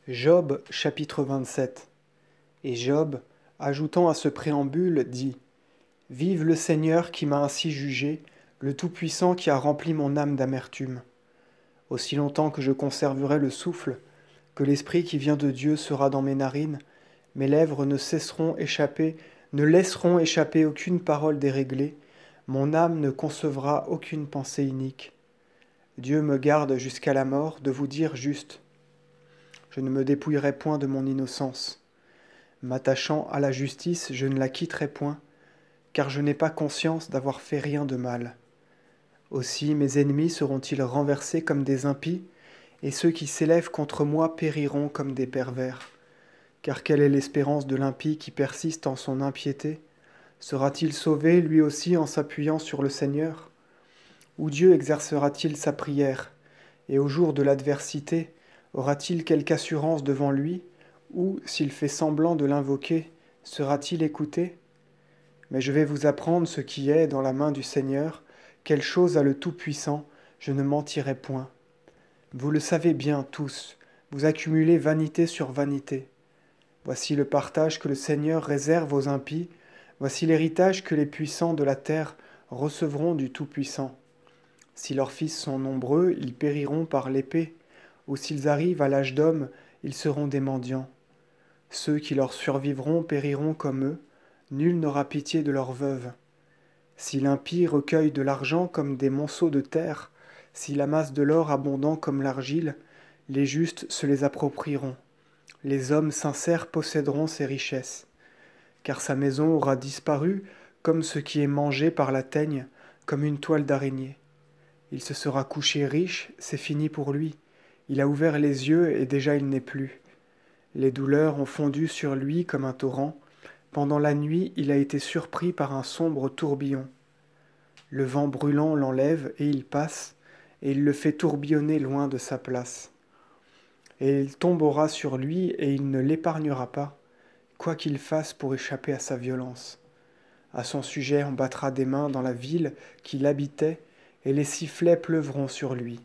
Job chapitre 27. Et Job, ajoutant à ce préambule, dit: Vive le Seigneur qui m'a ainsi jugé, le Tout-Puissant qui a rempli mon âme d'amertume. Aussi longtemps que je conserverai le souffle, que l'esprit qui vient de Dieu sera dans mes narines, mes lèvres ne laisseront échapper aucune parole déréglée, mon âme ne concevra aucune pensée inique. Dieu me garde jusqu'à la mort de vous dire juste. Je ne me dépouillerai point de mon innocence. M'attachant à la justice, je ne la quitterai point, car je n'ai pas conscience d'avoir fait rien de mal. Aussi mes ennemis seront-ils renversés comme des impies, et ceux qui s'élèvent contre moi périront comme des pervers. Car quelle est l'espérance de l'impie qui persiste en son impiété? Sera-t-il sauvé lui aussi en s'appuyant sur le Seigneur? Ou Dieu exercera-t-il sa prière? Et au jour de l'adversité, aura-t-il quelque assurance devant lui? Ou, s'il fait semblant de l'invoquer, sera-t-il écouté? Mais je vais vous apprendre ce qui est dans la main du Seigneur, quelle chose a le Tout-Puissant, je ne mentirai point. Vous le savez bien tous, vous accumulez vanité sur vanité. Voici le partage que le Seigneur réserve aux impies, voici l'héritage que les puissants de la terre recevront du Tout-Puissant. Si leurs fils sont nombreux, ils périront par l'épée, ou s'ils arrivent à l'âge d'homme, ils seront des mendiants. Ceux qui leur survivront périront comme eux, nul n'aura pitié de leurs veuves. Si l'impie recueille de l'argent comme des monceaux de terre, s'il amasse de l'or abondant comme l'argile, les justes se les approprieront. Les hommes sincères posséderont ses richesses. Car sa maison aura disparu comme ce qui est mangé par la teigne, comme une toile d'araignée. Il se sera couché riche, c'est fini pour lui. Il a ouvert les yeux et déjà il n'est plus. Les douleurs ont fondu sur lui comme un torrent. Pendant la nuit, il a été surpris par un sombre tourbillon. Le vent brûlant l'enlève et il passe, et il le fait tourbillonner loin de sa place. Et il tombera sur lui et il ne l'épargnera pas, quoi qu'il fasse pour échapper à sa violence. À son sujet, on battra des mains dans la ville qu'il habitait, et les sifflets pleuvront sur lui.